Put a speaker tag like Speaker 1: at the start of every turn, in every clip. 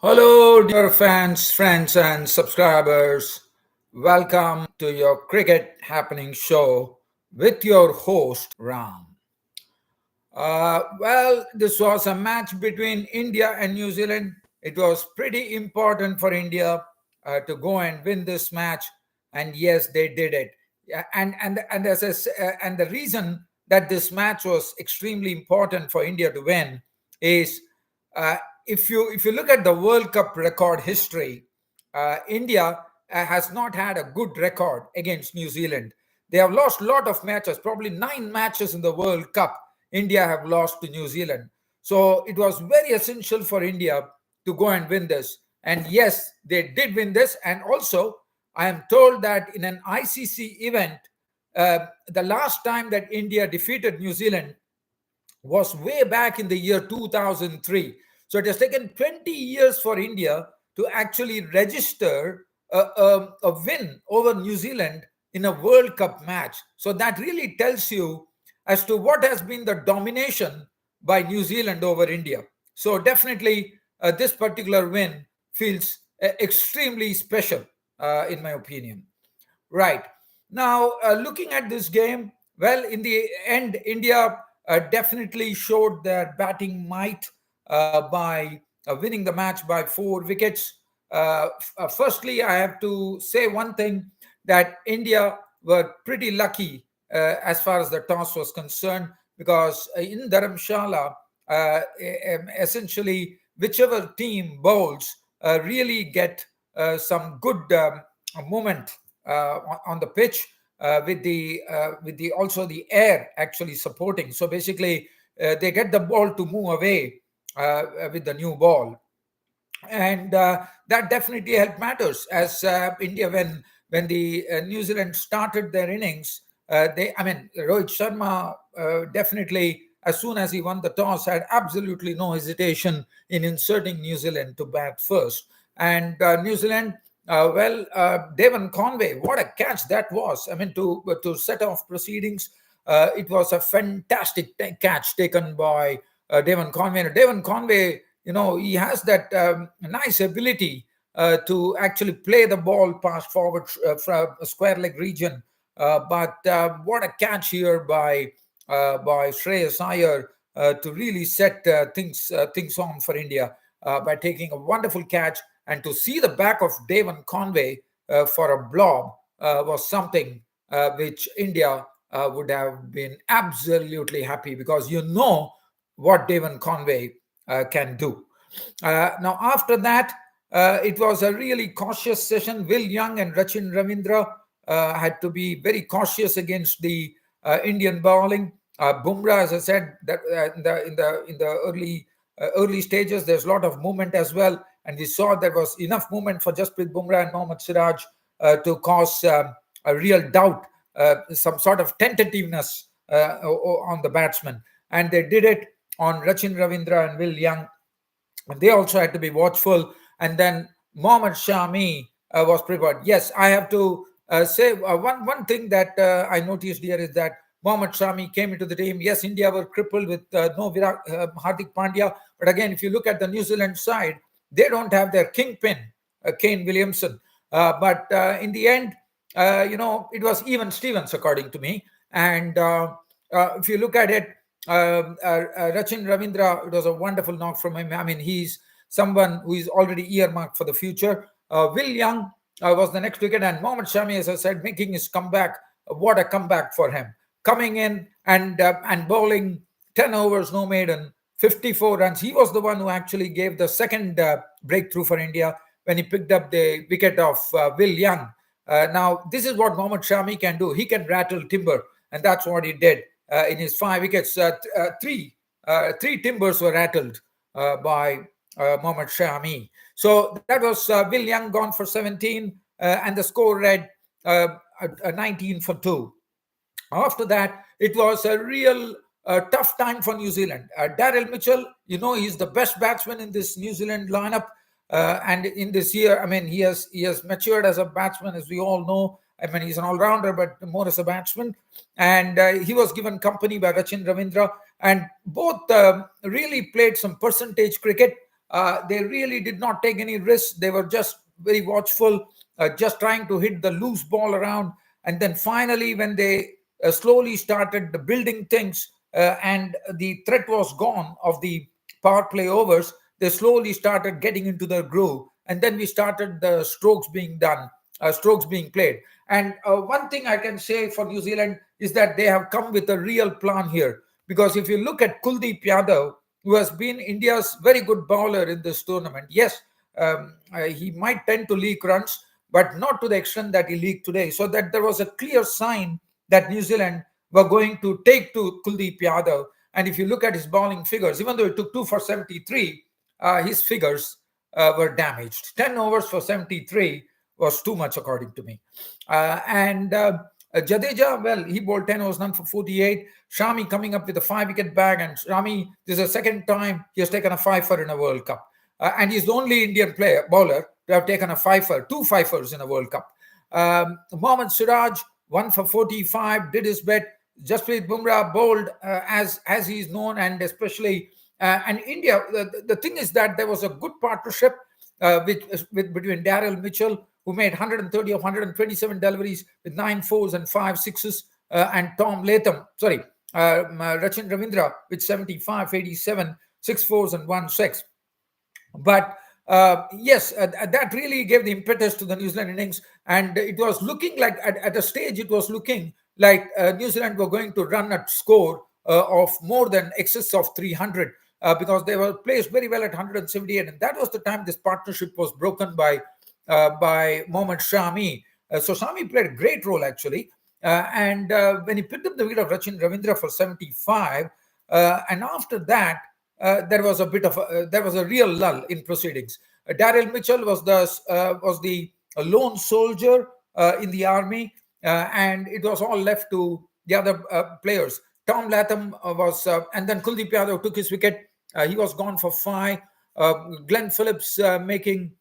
Speaker 1: Hello, dear fans, friends, and subscribers. Welcome to your Cricket Happening show with your host, Ram. This was a match between India and New Zealand. It was pretty important for India to go and win this match, and yes, they did it. Yeah, and the reason that this match was extremely important for India to win is uh, if you look at the World Cup record history, India has not had a good record against New Zealand. They have lost a lot of matches, probably 9 matches in the World Cup. India have lost to New Zealand. So it was very essential for India to go and win this. And yes, they did win this. And also, I am told that in an ICC event, the last time that India defeated New Zealand was way back in the year 2003. So it has taken 20 years for India to actually register a win over New Zealand in a World Cup match. So that really tells you as to what has been the domination by New Zealand over India. So definitely this particular win feels extremely special, in my opinion. Right. Now, looking at this game, well, in the end, India definitely showed their batting might by winning the match by 4 wickets. Firstly, I have to say one thing that India were pretty lucky as far as the toss was concerned because in Dharamshala, essentially, whichever team bowls really get some good movement on the pitch with the also the air actually supporting. So basically, they get the ball to move away with the new ball, and that definitely helped matters as India when the New Zealand started their innings. Rohit Sharma definitely, as soon as he won the toss, had absolutely no hesitation in inserting New Zealand to bat first. And New Zealand, Devon Conway, what a catch that was! I mean, to set off proceedings, it was a fantastic catch taken by Devon Conway. Devon Conway, he has that nice ability to actually play the ball past forward from a square leg region. But what a catch here by Shreyas Iyer to really set things on for India by taking a wonderful catch, and to see the back of Devon Conway for a blob was something which India would have been absolutely happy, because what Devon Conway can do. Now, after that, it was a really cautious session. Will Young and Rachin Ravindra had to be very cautious against the Indian bowling. Bumrah, as I said, that in the early stages, there's a lot of movement as well, and we saw there was enough movement for Jasprit Bumrah and Mohammad Siraj to cause a real doubt, some sort of tentativeness on the batsman, and they did it on Rachin Ravindra and Will Young. They also had to be watchful. And then Mohammad Shami was prepared. Yes, I have to say one thing that I noticed here is that Mohammad Shami came into the team. Yes, India were crippled with no Hardik Pandya. But again, if you look at the New Zealand side, they don't have their kingpin, Kane Williamson. But in the end, it was even Stevens, according to me. And if you look at it, Rachin Ravindra, it was a wonderful knock from him. I mean, he's someone who is already earmarked for the future. Will Young was the next wicket, and Mohammad Shami, as I said, making his comeback. What a comeback for him! Coming in and bowling 10 overs, no maiden, 54 runs. He was the one who actually gave the second breakthrough for India when he picked up the wicket of Will Young. Now, this is what Mohammad Shami can do. He can rattle timber, and that's what he did. In his 5 wickets, three timbers were rattled by Mohammad Shami. So that was Will Young gone for 17, and the score read 19 for 2. After that, it was a real tough time for New Zealand. Daryl Mitchell, he's the best batsman in this New Zealand lineup. And in this year, I mean, he has matured as a batsman, as we all know. I mean, he's an all-rounder, but more as a batsman. And he was given company by Rachin Ravindra. And both really played some percentage cricket. They really did not take any risks. They were just very watchful, just trying to hit the loose ball around. And then finally, when they slowly started building things and the threat was gone of the power play overs, they slowly started getting into the groove. And then we started the strokes being done, strokes being played. And one thing I can say for New Zealand is that they have come with a real plan here. Because if you look at Kuldeep Yadav, who has been India's very good bowler in this tournament, yes, he might tend to leak runs, but not to the extent that he leaked today. So that there was a clear sign that New Zealand were going to take to Kuldeep Yadav. And if you look at his bowling figures, even though he took 2 for 73, his figures were damaged. 10 overs for 73 was too much, according to me. And Jadeja, well, he bowled 10 overs, none for 48. Shami coming up with a 5-wicket bag. And Shami, this is the second time he has taken a fifer in a World Cup. And he's the only Indian bowler to have taken a fifer, 2 fifers in a World Cup. Mohammad Siraj, 1 for 45, did his bit. Jasprit Bumrah bowled as he is known, and especially and India. The thing is that there was a good partnership between Daryl Mitchell, who made 130 of 127 deliveries with 9 fours and 5 sixes, and Tom Latham, Rachin Ravindra with 75, 87, 6 fours and 1 6. But yes, that really gave the impetus to the New Zealand innings, and it was looking like at a stage it was looking like New Zealand were going to run a score of more than excess of 300 because they were placed very well at 178, and that was the time this partnership was broken by Mohammad Shami. So Shami played a great role actually, and when he picked up the wicket of Rachin Ravindra for 75, and after that. There was a real lull in proceedings. Daryl Mitchell was the lone soldier in the army, and it was all left to the other players. Tom Latham and then Kuldeep Yadav took his wicket. He was gone for 5. Glenn Phillips making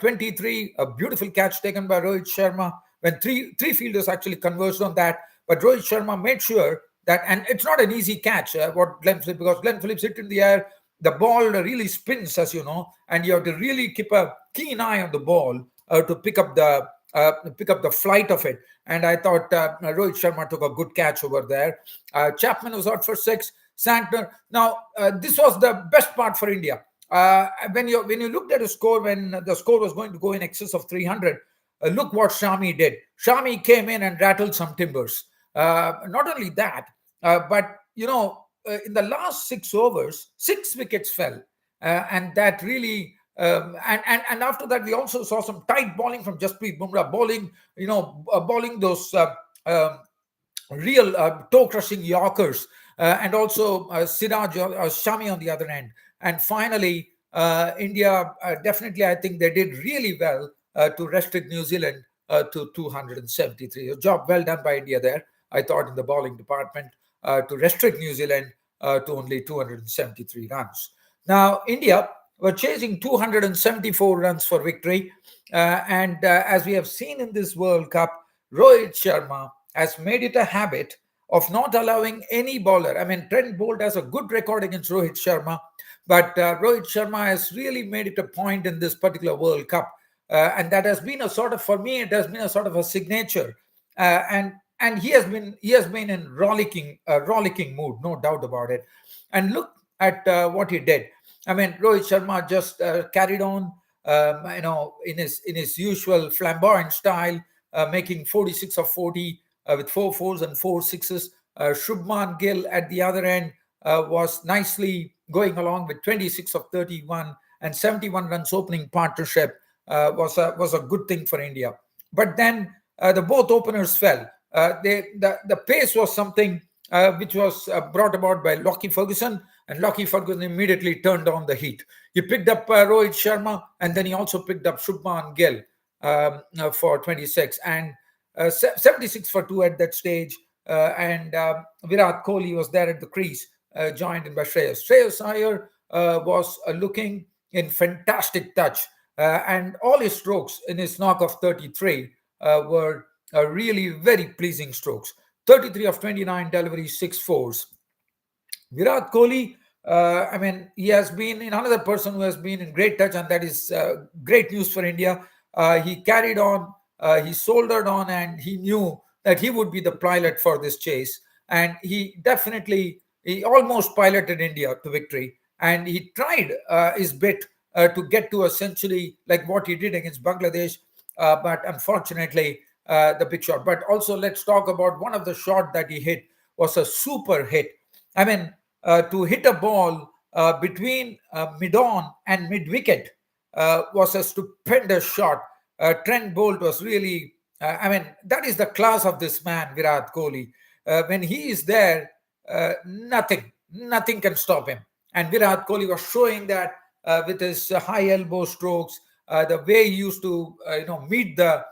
Speaker 1: 23, a beautiful catch taken by Rohit Sharma when three fielders actually converged on that. But Rohit Sharma made sure that, and it's not an easy catch, because Glenn Phillips hit in the air. The ball really spins, as you know, and you have to really keep a keen eye on the ball to pick up the flight of it. And I thought Rohit Sharma took a good catch over there. Chapman was out for 6. Santner. Now, this was the best part for India. When you looked at a score, when the score was going to go in excess of 300, look what Shami did. Shami came in and rattled some timbers. Not only that, but in the last 6 overs, 6 wickets fell, and that really. And after that, we also saw some tight bowling from Jasprit Bumrah, bowling those real toe-crushing Yorkers, and also Siraj Shami on the other end. And finally, India definitely, I think they did really well to restrict New Zealand to 273. A job well done by India there, I thought, in the bowling department to restrict New Zealand to only 273 runs. Now, India were chasing 274 runs for victory. And as we have seen in this World Cup, Rohit Sharma has made it a habit of not allowing any bowler. I mean, Trent Bolt has a good record against Rohit Sharma, but Rohit Sharma has really made it a point in this particular World Cup. And that has been for me, it has been a sort of a signature. And he has been in rollicking mood, no doubt about it. And look at what he did. I mean, Rohit Sharma just carried on, in his usual flamboyant style, making 46 of 40 with 4 fours and 4 sixes. Shubman Gill at the other end was nicely going along with 26 of 31 and 71 runs opening partnership was a good thing for India. But then the both openers fell. The pace was something which was brought about by Lockie Ferguson, and Lockie Ferguson immediately turned on the heat. He picked up Rohit Sharma, and then he also picked up Shubman Gill for 26 and 76 for 2 at that stage. And Virat Kohli was there at the crease, joined in by Shreyas. Shreyas Iyer was looking in fantastic touch, and all his strokes in his knock of 33 were really very pleasing strokes. 33 of 29 deliveries, 6 fours. Virat Kohli I mean, he has been in another person who has been in great touch, and that is great news for India. He carried on, he soldiered on, and he knew that he would be the pilot for this chase. And he almost piloted India to victory. And he tried his bit to get to a century like what he did against Bangladesh. But unfortunately, the big shot. But also, let's talk about one of the shot that he hit was a super hit. I mean, to hit a ball between mid-on and mid-wicket was a stupendous shot. Trent Bolt was really, I mean, that is the class of this man, Virat Kohli. When he is there, nothing can stop him. And Virat Kohli was showing that with his high elbow strokes, the way he used to, meet the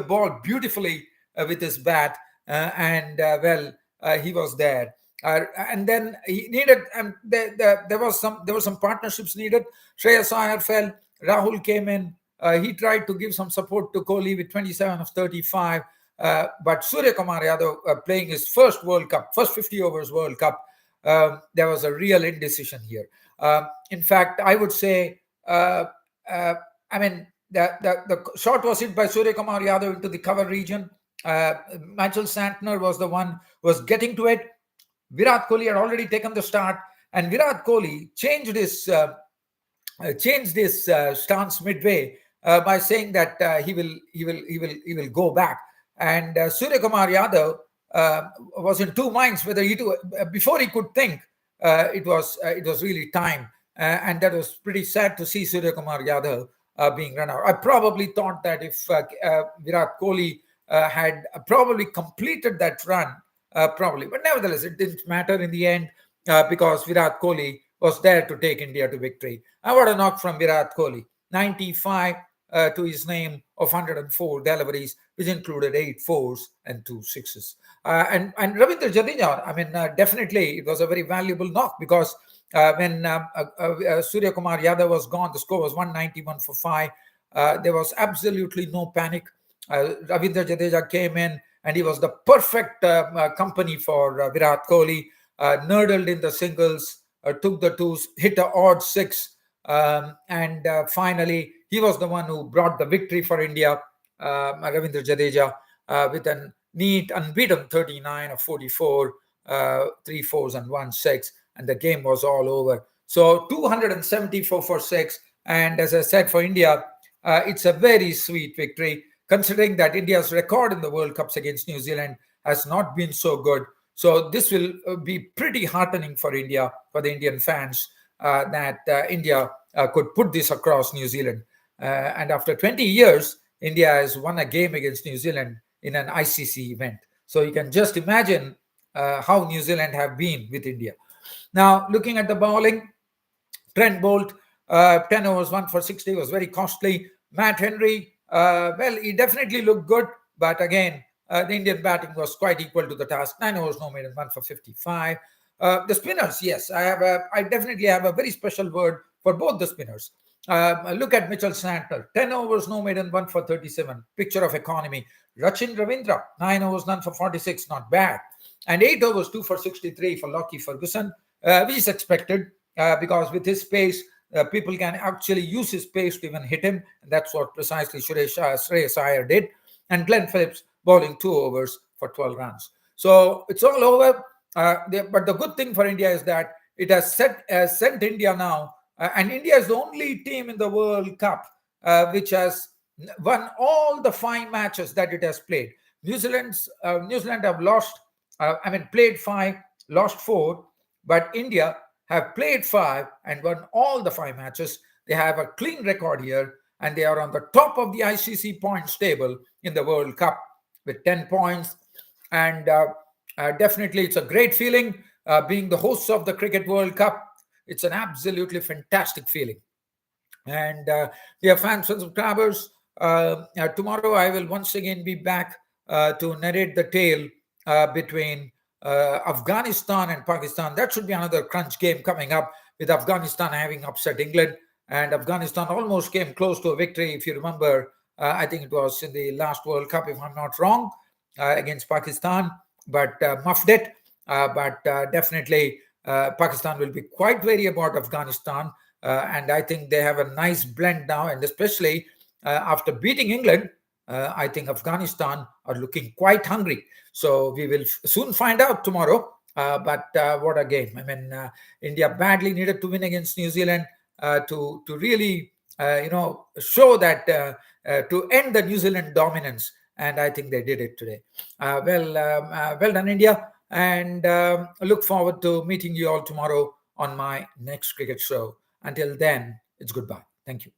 Speaker 1: ball beautifully with his bat, he was there. And then he needed, and there were some partnerships needed. Shreyas Iyer fell, Rahul came in. He tried to give some support to Kohli with 27 of 35. But Surya Kumar Yadav playing his first World Cup, first 50 overs World Cup, there was a real indecision here. In fact, I would say, I mean, the shot was hit by Surya Kumar Yadav into the cover region. Mitchell Santner was the one who was getting to it. Virat Kohli had already taken the start, and Virat Kohli changed his stance midway by saying that he will go back. And Surya Kumar Yadav was in two minds whether before he could think. It was really time, and that was pretty sad to see Surya Kumar Yadav being run out. I probably thought that if Virat Kohli had probably completed that run, probably, but nevertheless, it didn't matter in the end because Virat Kohli was there to take India to victory. I want a knock from Virat Kohli, 95 to his name of 104 deliveries, which included 8 fours and 2 sixes. And Ravindra Jadeja, I mean, definitely it was a very valuable knock because when Surya Kumar Yadav was gone, the score was 191 for 5. There was absolutely no panic. Ravindra Jadeja came in and he was the perfect company for Virat Kohli. Nurdled in the singles, took the twos, hit a odd 6, and finally he was the one who brought the victory for India. Ravindra Jadeja with a neat, unbeaten 39 of 44, 3 fours and 1 6, and the game was all over. So 274 for 6, and as I said, for India, it's a very sweet victory, considering that India's record in the World Cups against New Zealand has not been so good. So this will be pretty heartening for India, for the Indian fans, that India could put this across New Zealand. And after 20 years, India has won a game against New Zealand in an ICC event. So you can just imagine how New Zealand have been with India. Now, looking at the bowling, Trent Bolt, 10 overs, 1 for 60, was very costly. Matt Henry, he definitely looked good, but again, the Indian batting was quite equal to the task. 9 overs, no maiden, 1 for 55. The spinners, yes, I definitely have a very special word for both the spinners. Look at Mitchell Santner, 10 overs, no maiden, 1 for 37. Picture of economy. Rachin Ravindra, 9 overs, none for 46, not bad. And 8 overs, 2 for 63 for Lockie Ferguson, which is expected because with his pace, people can actually use his pace to even hit him. And that's what precisely Shreyas Iyer did. And Glenn Phillips bowling 2 overs for 12 runs. So it's all over. But the good thing for India is that it has sent India now, and India is the only team in the World Cup which has won all the 5 matches that it has played. New Zealand have played 5, lost 4, but India have played 5 and won all the 5 matches. They have a clean record here, and they are on the top of the ICC points table in the World Cup with 10 points. And definitely, it's a great feeling being the hosts of the Cricket World Cup. It's an absolutely fantastic feeling. And dear fans and subscribers, tomorrow I will once again be back to narrate the tale between Afghanistan and Pakistan. That should be another crunch game coming up, with Afghanistan having upset England. And Afghanistan almost came close to a victory, if you remember. I think it was in the last World Cup, if I'm not wrong, against Pakistan, but muffed it. But definitely, Pakistan will be quite wary about Afghanistan, and I think they have a nice blend now, and especially after beating England, I think Afghanistan are looking quite hungry. So we will soon find out tomorrow. But what a game! I mean, India badly needed to win against New Zealand to really show that to end the New Zealand dominance, and I think they did it today. Well done, India, and look forward to meeting you all tomorrow on my next cricket show. Until then, it's goodbye. Thank you.